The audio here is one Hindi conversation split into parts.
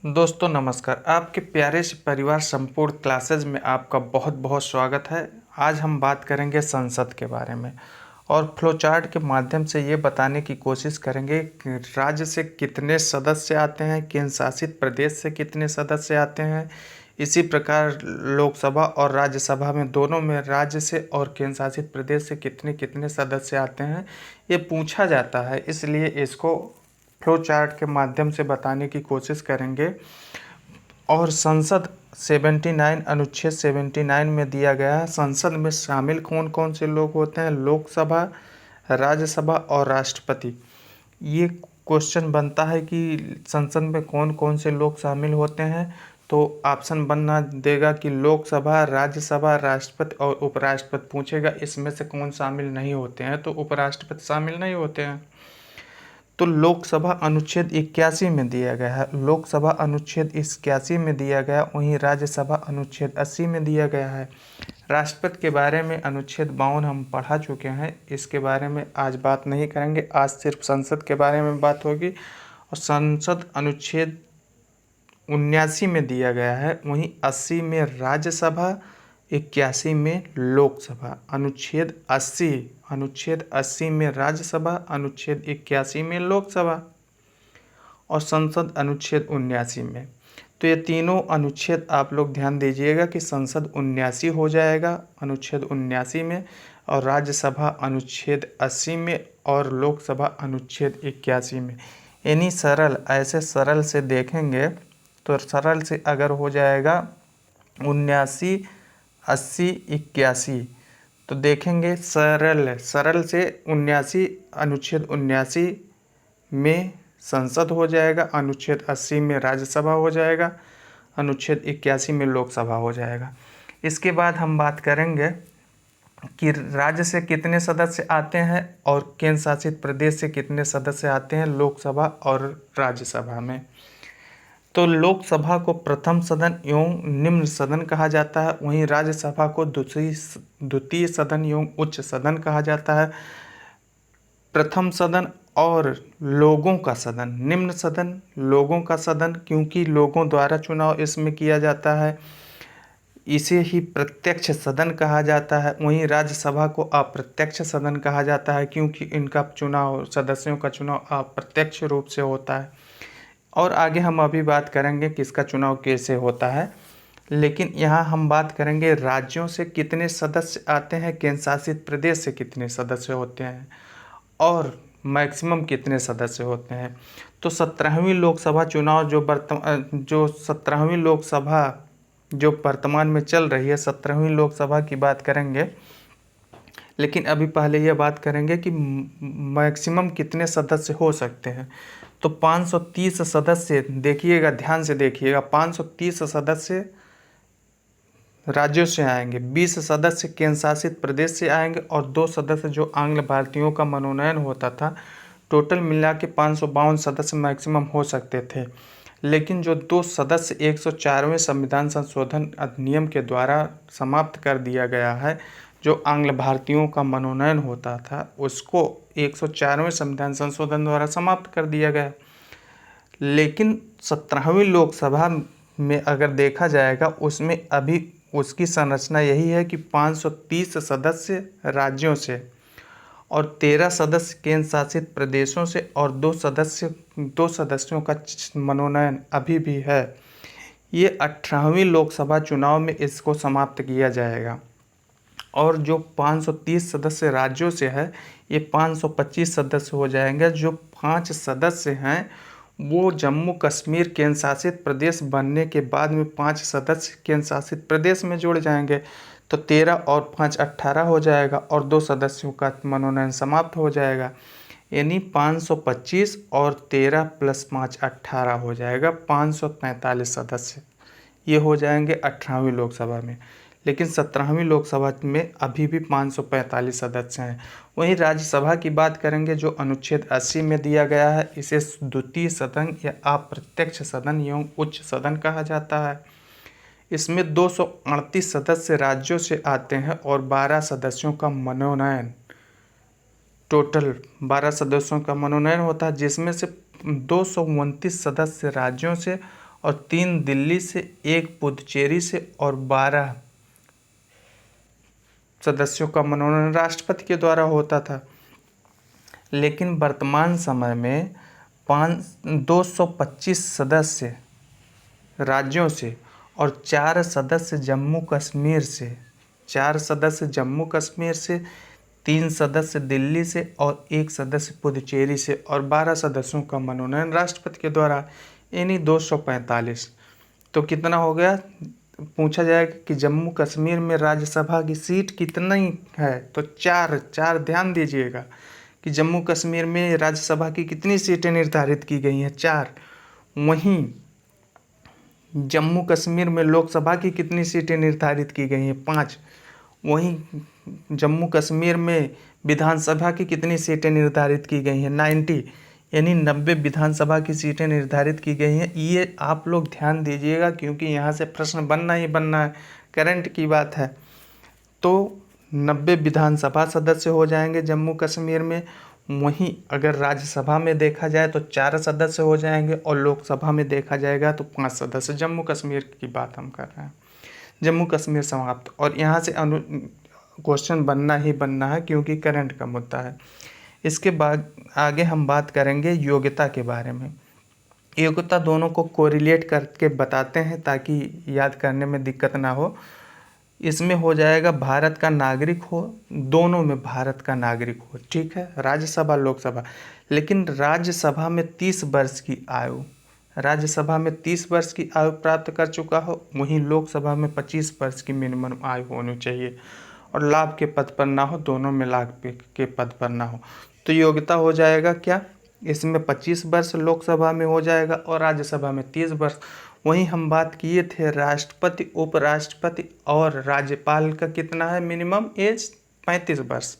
दोस्तों नमस्कार। आपके प्यारे से परिवार संपूर्ण क्लासेज में आपका बहुत बहुत स्वागत है। आज हम बात करेंगे संसद के बारे में और फ्लो चार्ट के माध्यम से ये बताने की कोशिश करेंगे कि राज्य से कितने सदस्य आते हैं, केंद्र शासित प्रदेश से कितने सदस्य आते हैं। इसी प्रकार लोकसभा और राज्यसभा में दोनों में राज्य से और केंद्र शासित प्रदेश से कितने कितने सदस्य आते हैं ये पूछा जाता है, इसलिए इसको फ्लो चार्ट के माध्यम से बताने की कोशिश करेंगे। और संसद 79 अनुच्छेद 79 में दिया गया है संसद में शामिल कौन कौन से लोग होते हैं। लोकसभा, राज्यसभा और राष्ट्रपति। ये क्वेश्चन बनता है कि संसद में कौन कौन से लोग शामिल होते हैं, तो ऑप्शन बनना देगा कि लोकसभा, राज्यसभा, राष्ट्रपति और उपराष्ट्रपति। पूछेगा इसमें से कौन शामिल नहीं होते हैं, तो उपराष्ट्रपति शामिल नहीं होते हैं। तो लोकसभा अनुच्छेद 81 में दिया गया है, लोकसभा अनुच्छेद 81 में दिया गया, वहीं राज्यसभा अनुच्छेद 80 में दिया गया है। राष्ट्रपति के बारे में अनुच्छेद 52 हम पढ़ा चुके हैं, इसके बारे में आज बात नहीं करेंगे। आज सिर्फ संसद के बारे में बात होगी। और संसद अनुच्छेद 79 में दिया गया है, वहीं 80 में राज्यसभा, 81 में लोकसभा। अनुच्छेद 80 में राज्यसभा, अनुच्छेद 81 में लोकसभा और संसद अनुच्छेद 79 में। तो ये तीनों अनुच्छेद आप लोग ध्यान दीजिएगा कि संसद 79 हो जाएगा अनुच्छेद 79 में, और राज्यसभा अनुच्छेद 80 में और लोकसभा अनुच्छेद 81 में। यानी ऐसे सरल से देखेंगे तो सरल से अगर हो जाएगा 79, 80, 81, तो देखेंगे सरल से 79 अनुच्छेद 79 में संसद हो जाएगा, अनुच्छेद 80 में राज्यसभा हो जाएगा, अनुच्छेद 81 में लोकसभा हो जाएगा। इसके बाद हम बात करेंगे कि राज्य से कितने सदस्य आते हैं और केंद्र शासित प्रदेश से कितने सदस्य आते हैं लोकसभा और राज्यसभा में। तो लोकसभा को प्रथम सदन एवं निम्न सदन कहा जाता है, वहीं राज्यसभा को द्वितीय सदन एवं उच्च सदन कहा जाता है। प्रथम सदन और लोगों का सदन, निम्न सदन लोगों का सदन, क्योंकि लोगों द्वारा चुनाव इसमें किया जाता है, इसे ही प्रत्यक्ष सदन कहा जाता है। वहीं राज्यसभा को अप्रत्यक्ष सदन कहा जाता है, क्योंकि इनका चुनाव, सदस्यों का चुनाव अप्रत्यक्ष रूप से होता है। और आगे हम अभी बात करेंगे कि इसका चुनाव कैसे होता है, लेकिन यहाँ हम बात करेंगे राज्यों से कितने सदस्य आते हैं, केंद्र शासित प्रदेश से कितने सदस्य होते हैं और मैक्सिमम कितने सदस्य होते हैं। तो 17वीं लोकसभा चुनाव जो 17वीं लोकसभा जो वर्तमान में चल रही है, 17वीं लोकसभा की बात करेंगे, लेकिन अभी पहले यह बात करेंगे कि मैक्सिमम कितने सदस्य हो सकते हैं। तो 530 सदस्य, देखिएगा ध्यान से देखिएगा, 530 सदस्य राज्यों से आएंगे, 20 सदस्य केंद्र शासित प्रदेश से आएंगे और 2 सदस्य जो आंग्ल भारतीयों का मनोनयन होता था। टोटल मिला के 552 सदस्य मैक्सिमम हो सकते थे, लेकिन जो 2 सदस्य 104वें संविधान संशोधन अधिनियम के द्वारा समाप्त कर दिया गया है, जो आंग्ल भारतीयों का मनोनयन होता था उसको 104वें संविधान संशोधन द्वारा समाप्त कर दिया गया। लेकिन 17वीं लोकसभा में अगर देखा जाएगा, उसमें अभी उसकी संरचना यही है कि 530 सदस्य राज्यों से और 13 सदस्य केंद्र शासित प्रदेशों से और 2 सदस्यों का मनोनयन अभी भी है। ये 18वीं लोकसभा चुनाव में इसको समाप्त किया जाएगा। और जो 530 सदस्य राज्यों से है, ये 525 सदस्य हो जाएंगे। जो 5 सदस्य हैं वो जम्मू कश्मीर केंद्र शासित प्रदेश बनने के बाद में 5 सदस्य केंद्र शासित प्रदेश में जुड़ जाएंगे, तो 13 और 5 18 हो जाएगा और 2 सदस्यों का मनोनयन समाप्त हो जाएगा। यानी 525 और 13 + 5 18 हो जाएगा, 543 सदस्य ये हो जाएंगे 18वीं लोकसभा में। लेकिन 17वीं लोकसभा में अभी भी 545 सदस्य हैं। वहीं राज्यसभा की बात करेंगे, जो अनुच्छेद 80 में दिया गया है, इसे द्वितीय सदन या अप्रत्यक्ष सदन एवं उच्च सदन कहा जाता है। इसमें 238 सदस्य राज्यों से आते हैं और 12 सदस्यों का मनोनयन, टोटल 12 सदस्यों का मनोनयन होता है, जिसमें से 229 सदस्य राज्यों से और 3 दिल्ली से, 1 पुदुचेरी से और 12 सदस्यों का मनोनयन राष्ट्रपति के द्वारा होता था। लेकिन वर्तमान समय में 225 सदस्य राज्यों से और 4 सदस्य जम्मू कश्मीर से, 4 सदस्य जम्मू कश्मीर से, 3 सदस्य दिल्ली से और 1 सदस्य पुदुचेरी से और 12 सदस्यों का मनोनयन राष्ट्रपति के द्वारा, यानी 245। तो कितना हो गया? पूछा जाएगा कि जम्मू कश्मीर में राज्यसभा की सीट कितनी है, तो 4 ध्यान दीजिएगा कि जम्मू कश्मीर में राज्यसभा की कितनी सीटें निर्धारित की गई हैं, 4। वहीं जम्मू कश्मीर में लोकसभा की कितनी सीटें निर्धारित की गई हैं, 5। वहीं जम्मू कश्मीर में विधानसभा की कितनी सीटें निर्धारित की गई हैं, 90, यानी 90 विधानसभा की सीटें निर्धारित की गई हैं। ये आप लोग ध्यान दीजिएगा क्योंकि यहाँ से प्रश्न बनना ही बनना है, करंट की बात है। तो 90 विधानसभा सदस्य हो जाएंगे जम्मू कश्मीर में। वहीं अगर राज्यसभा में देखा जाए तो 4 सदस्य हो जाएंगे और लोकसभा में देखा जाएगा तो 5 सदस्य। जम्मू कश्मीर की बात हम कर रहे हैं। जम्मू कश्मीर समाप्त। और यहाँ से क्वेश्चन बनना ही बनना है क्योंकि करंट का मुद्दा है। इसके बाद आगे हम बात करेंगे योग्यता के बारे में। योग्यता दोनों को कोरिलेट करके बताते हैं ताकि याद करने में दिक्कत ना हो। इसमें हो जाएगा भारत का नागरिक हो, दोनों में भारत का नागरिक हो, ठीक है, राज्यसभा लोकसभा। लेकिन राज्यसभा में 30 वर्ष की आयु, राज्यसभा में 30 वर्ष की आयु प्राप्त कर चुका हो, वहीं लोकसभा में 25 वर्ष की मिनिमम आयु होनी चाहिए और लाभ के पद पर ना हो, दोनों में लाभ के पद पर ना हो। तो योग्यता हो जाएगा क्या? इसमें 25 वर्ष लोकसभा में हो जाएगा और राज्यसभा में 30 वर्ष। वहीं हम बात किए थे राष्ट्रपति, उपराष्ट्रपति और राज्यपाल का कितना है मिनिमम एज, 35 वर्ष।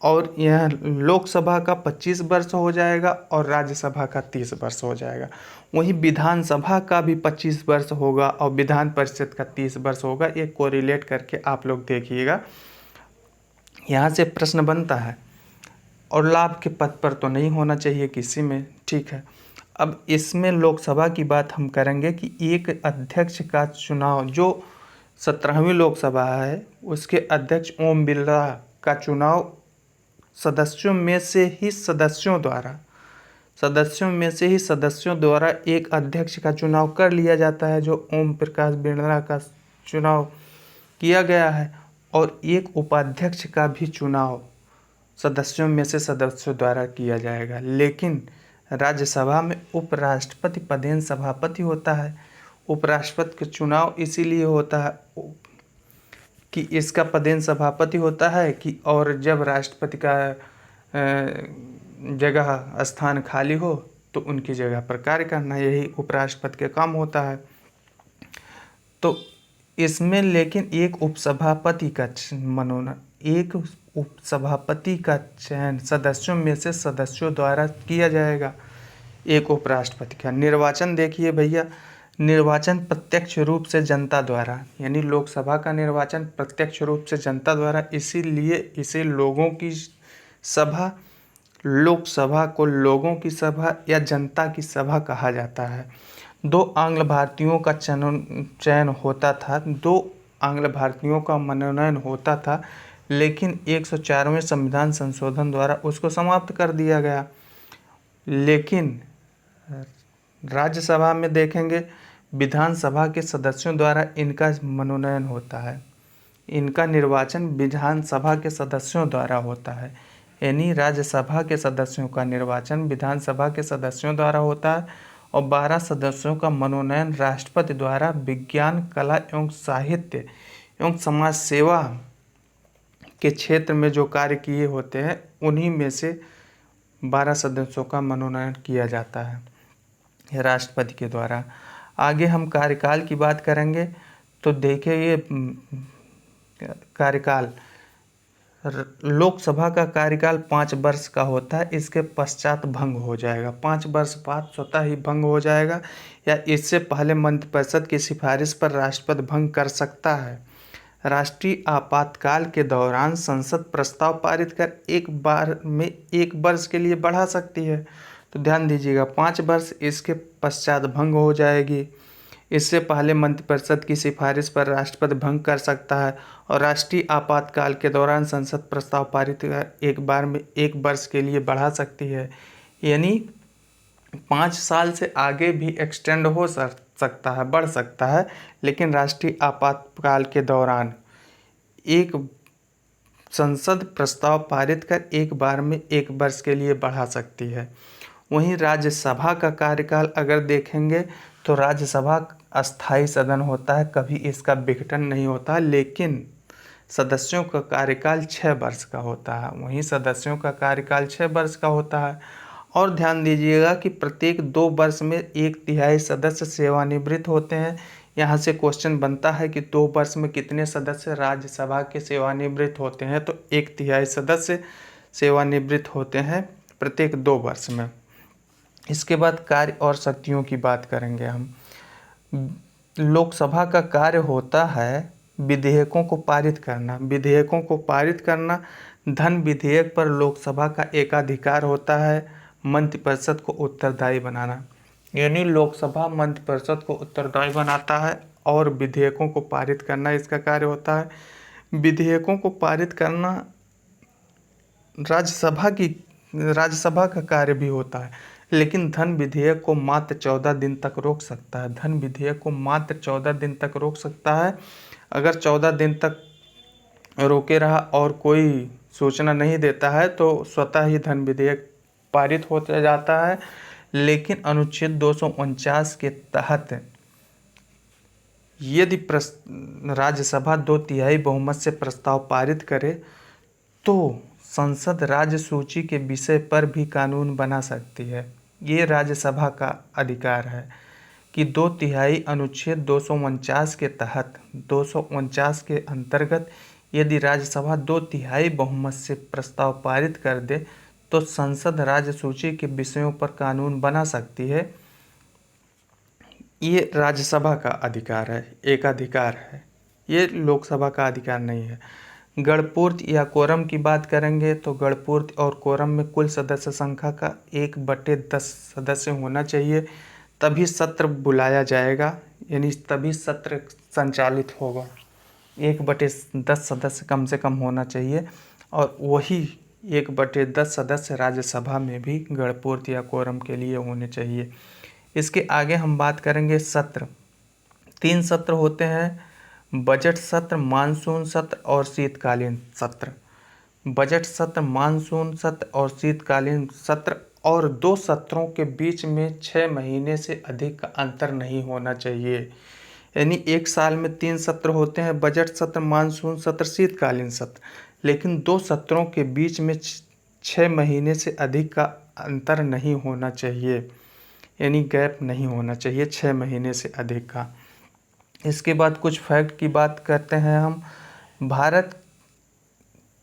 और यह लोकसभा का 25 वर्ष हो जाएगा और राज्यसभा का 30 वर्ष हो जाएगा। वहीं विधानसभा का भी 25 वर्ष होगा और विधान परिषद का 30 वर्ष होगा। ये कोरिलेट करके आप लोग देखिएगा, यहाँ से प्रश्न बनता है। और लाभ के पद पर तो नहीं होना चाहिए किसी में, ठीक है। अब इसमें लोकसभा की बात हम करेंगे कि एक अध्यक्ष का चुनाव, जो 17वीं लोकसभा है उसके अध्यक्ष ओम बिरला का चुनाव सदस्यों में से ही सदस्यों द्वारा एक अध्यक्ष का चुनाव कर लिया जाता है, जो ओम प्रकाश बिरला का चुनाव किया गया है। और एक उपाध्यक्ष का भी चुनाव सदस्यों में से सदस्यों द्वारा किया जाएगा। लेकिन राज्यसभा में उपराष्ट्रपति पदेन सभापति होता है। उपराष्ट्रपति का चुनाव इसीलिए होता है कि इसका पदेन सभापति होता है कि और जब राष्ट्रपति का जगह स्थान खाली हो तो उनकी जगह पर कार्य करना, यही उपराष्ट्रपति का काम होता है। तो इसमें लेकिन एक उपसभापति का मनोनयन, एक उपसभापति का चयन सदस्यों में से सदस्यों द्वारा किया जाएगा। एक उपराष्ट्रपति का निर्वाचन देखिए भैया, निर्वाचन प्रत्यक्ष रूप से जनता द्वारा, यानी लोकसभा का निर्वाचन प्रत्यक्ष रूप से जनता द्वारा, इसीलिए इसे लोगों की सभा, लोकसभा को लोगों की सभा या जनता की सभा कहा जाता है। 2 आंग्ल भारतीयों का चयन होता था, 2 आंग्ल भारतीयों का मनोनयन होता था, लेकिन 104वें संविधान संशोधन द्वारा उसको समाप्त कर दिया गया। लेकिन राज्यसभा में देखेंगे विधानसभा के सदस्यों द्वारा इनका मनोनयन होता है, इनका निर्वाचन विधानसभा के सदस्यों द्वारा होता है। यानी राज्यसभा के सदस्यों का निर्वाचन विधानसभा के सदस्यों द्वारा होता है और 12 सदस्यों का मनोनयन राष्ट्रपति द्वारा विज्ञान, कला एवं साहित्य एवं समाज सेवा के क्षेत्र में जो कार्य किए होते हैं उन्हीं में से 12 सदस्यों का मनोनयन किया जाता है राष्ट्रपति के द्वारा। आगे हम कार्यकाल की बात करेंगे तो देखिए ये कार्यकाल, लोकसभा का कार्यकाल 5 वर्ष का होता है, इसके पश्चात भंग हो जाएगा, 5 वर्ष बाद स्वतः ही भंग हो जाएगा या इससे पहले मंत्रिपरिषद की सिफारिश पर राष्ट्रपति भंग कर सकता है। राष्ट्रीय आपातकाल के दौरान संसद प्रस्ताव पारित कर एक बार में 1 वर्ष के लिए बढ़ा सकती है। तो ध्यान दीजिएगा 5 वर्ष इसके पश्चात भंग हो जाएगी। इससे पहले मंत्रिपरिषद की सिफारिश पर राष्ट्रपति भंग कर सकता है और राष्ट्रीय आपातकाल के दौरान संसद प्रस्ताव पारित कर एक बार में 1 वर्ष के लिए बढ़ा सकती है। यानी 5 साल से आगे भी एक्सटेंड हो सकता है, बढ़ सकता है, लेकिन राष्ट्रीय आपातकाल के दौरान एक संसद प्रस्ताव पारित कर एक बार में 1 वर्ष के लिए बढ़ा सकती है। वहीं राज्यसभा का कार्यकाल अगर देखेंगे तो राज्यसभा अस्थायी सदन होता है, कभी इसका विघटन नहीं होता, लेकिन सदस्यों का कार्यकाल 6 वर्ष का होता है। वहीं सदस्यों का कार्यकाल 6 वर्ष का होता है। और ध्यान दीजिएगा कि प्रत्येक 2 वर्ष में 1/3 सदस्य सेवानिवृत्त होते हैं। यहाँ से क्वेश्चन बनता है कि 2 वर्ष में कितने सदस्य राज्यसभा के सेवानिवृत्त होते हैं, तो 1/3 सदस्य सेवानिवृत्त होते हैं प्रत्येक 2 वर्ष में। इसके बाद कार्य और शक्तियों की बात करेंगे हम। लोकसभा का कार्य होता है विधेयकों को पारित करना। विधेयकों को पारित करना, धन विधेयक पर लोकसभा का एकाधिकार होता है, मंत्रिपरिषद को उत्तरदायी बनाना। यानी लोकसभा मंत्रिपरिषद को उत्तरदायी बनाता है और विधेयकों को पारित करना इसका कार्य होता है। विधेयकों को पारित करना राज्यसभा का कार्य भी होता है, लेकिन धन विधेयक को मात्र 14 दिन तक रोक सकता है। धन विधेयक को मात्र 14 दिन तक रोक सकता है। अगर 14 दिन तक रोके रहा और कोई सूचना नहीं देता है तो स्वतः ही धन विधेयक पारित होता जाता है। लेकिन अनुच्छेद 249 के तहत यदि राज्यसभा 2/3 बहुमत से प्रस्ताव पारित करे तो संसद राज्य सूची के विषय पर भी कानून बना सकती है। ये राज्यसभा का अधिकार है कि 2/3 अनुच्छेद 249 के तहत 249 के अंतर्गत यदि राज्यसभा 2/3 बहुमत से प्रस्ताव पारित कर दे तो संसद राज्य सूची के विषयों पर कानून बना सकती है। ये राज्यसभा का अधिकार है, एक अधिकार है, ये लोकसभा का अधिकार नहीं है। गणपूर्ति या कोरम की बात करेंगे तो गणपूर्ति और कोरम में कुल सदस्य संख्या का 1/10 सदस्य होना चाहिए, तभी सत्र बुलाया जाएगा, यानी तभी सत्र संचालित होगा। 1/10 सदस्य कम से कम होना चाहिए और वही 1/10 सदस्य राज्यसभा में भी गणपूर्ति या कोरम के लिए होने चाहिए। इसके आगे हम बात करेंगे सत्र। 3 सत्र होते हैं, बजट सत्र, मानसून सत्र और शीतकालीन सत्र। बजट सत्र, मानसून सत्र और शीतकालीन सत्र, और 2 सत्रों के बीच में 6 महीने से अधिक का अंतर नहीं होना चाहिए। यानी 1 साल में 3 सत्र होते हैं, बजट सत्र, मानसून सत्र, शीतकालीन सत्र, लेकिन 2 सत्रों के बीच में 6 महीने से अधिक का अंतर नहीं होना चाहिए, यानी गैप नहीं होना चाहिए 6 महीने से अधिक का। इसके बाद कुछ फैक्ट की बात करते हैं हम। भारत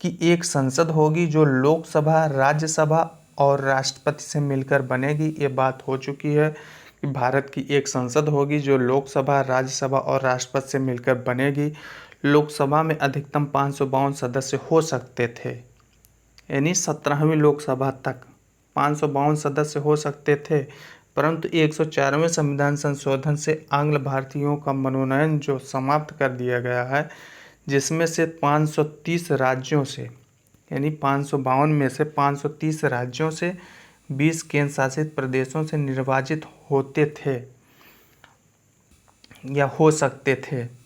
की एक संसद होगी जो लोकसभा, राज्यसभा और राष्ट्रपति से मिलकर बनेगी। ये बात हो चुकी है कि भारत की एक संसद होगी जो लोकसभा, राज्यसभा और राष्ट्रपति से मिलकर बनेगी। लोकसभा में अधिकतम 552 सदस्य हो सकते थे, यानी 17वीं लोकसभा तक 552 सदस्य हो सकते थे, परंतु 104वें संविधान संशोधन से आंग्ल भारतीयों का मनोनयन जो समाप्त कर दिया गया है, जिसमें से 530 राज्यों से, यानी 552 में से 530 राज्यों से 20 केंद्र शासित प्रदेशों से निर्वाचित होते थे या हो सकते थे।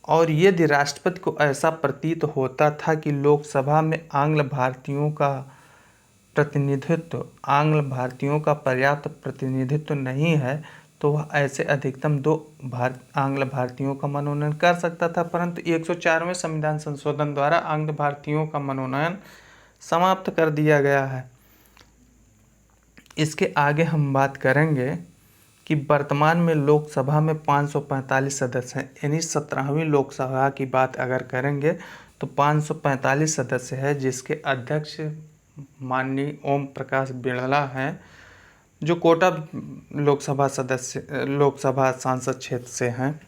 और यदि राष्ट्रपति को ऐसा प्रतीत होता था कि लोकसभा में आंग्ल भारतीयों का पर्याप्त प्रतिनिधित्व नहीं है तो वह ऐसे अधिकतम 2 आंग्ल भारतीयों का मनोनयन कर सकता था, परंतु 104वें संविधान संशोधन द्वारा आंग्ल भारतीयों का मनोनयन समाप्त कर दिया गया है। इसके आगे हम बात करेंगे कि वर्तमान में लोकसभा में 545 सदस्य हैं, यानी 17वीं लोकसभा की बात अगर करेंगे तो 545 सदस्य है, जिसके अध्यक्ष माननीय ओम प्रकाश बिड़ला हैं, जो कोटा लोकसभा सांसद क्षेत्र से हैं।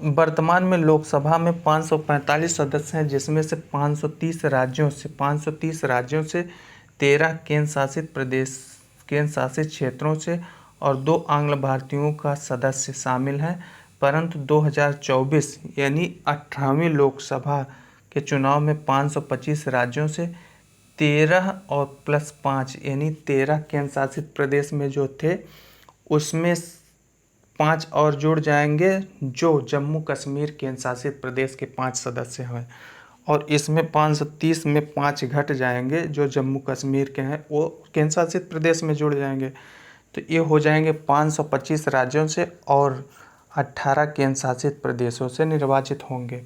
वर्तमान में लोकसभा में 545 सदस्य हैं, जिसमें से 530 राज्यों से 13 केंद्र शासित क्षेत्रों से और 2 आंग्ल भारतीयों का सदस्य शामिल हैं। परंतु 2024 यानी 18वीं लोकसभा के चुनाव में 525 राज्यों से 13 और +5 यानी 13 केंद्र शासित प्रदेश में जो थे उसमें 5 और जुड़ जाएंगे, जो जम्मू कश्मीर केंद्र शासित प्रदेश के 5 सदस्य हैं, और इसमें 530 में 5 घट जाएंगे जो जम्मू कश्मीर के हैं, वो केंद्र शासित प्रदेश में जुड़ जाएंगे। तो ये हो जाएंगे 525 राज्यों से और 18 केंद्र शासित प्रदेशों से निर्वाचित होंगे।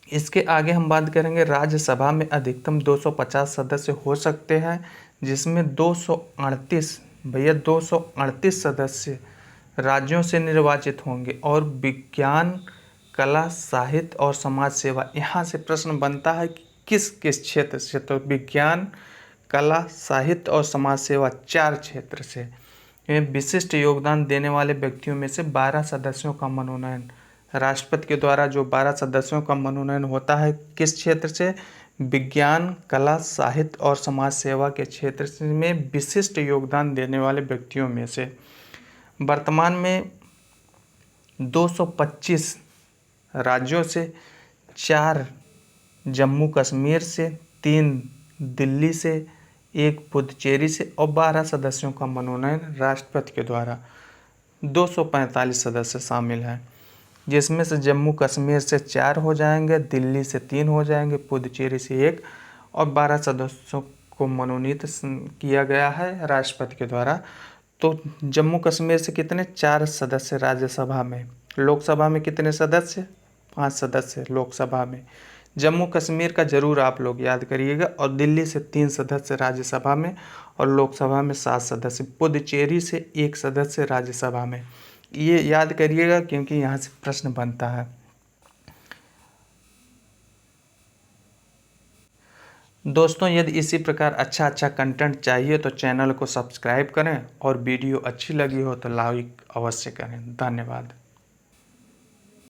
इसके आगे हम बात करेंगे राज्यसभा में अधिकतम 250 सदस्य हो सकते हैं, जिसमें 238 सदस्य राज्यों से निर्वाचित होंगे। और विज्ञान, कला, साहित्य और समाज सेवा, यहाँ से प्रश्न बनता है कि किस किस क्षेत्र से। तो विज्ञान, कला, साहित्य और समाज सेवा 4 क्षेत्र से विशिष्ट योगदान देने वाले व्यक्तियों में से 12 सदस्यों का मनोनयन, राष्ट्रपति के द्वारा जो 12 सदस्यों का मनोनयन होता है किस क्षेत्र से, विज्ञान, कला, साहित्य और समाज सेवा के क्षेत्र में विशिष्ट योगदान देने वाले व्यक्तियों में से। वर्तमान में 225 राज्यों से, 4 जम्मू कश्मीर से, 3 दिल्ली से, 1 पुदुचेरी से और 12 सदस्यों का मनोनयन राष्ट्रपति के द्वारा। 245 सदस्य शामिल हैं, जिसमें से जम्मू कश्मीर से 4 हो जाएंगे, दिल्ली से 3 हो जाएंगे, पुदुचेरी से 1 और 12 सदस्यों को मनोनीत किया गया है राष्ट्रपति के द्वारा। तो जम्मू कश्मीर से कितने, 4 सदस्य राज्यसभा में। लोकसभा में कितने सदस्य, 5 सदस्य लोकसभा में। जम्मू कश्मीर का जरूर आप लोग याद करिएगा। और दिल्ली से 3 सदस्य राज्यसभा में और लोकसभा में 7 सदस्य। पुदुचेरी से 1 सदस्य राज्यसभा में। ये याद करिएगा क्योंकि यहाँ से प्रश्न बनता है। दोस्तों, यदि इसी प्रकार अच्छा कंटेंट चाहिए तो चैनल को सब्सक्राइब करें और वीडियो अच्छी लगी हो तो लाइक अवश्य करें। धन्यवाद।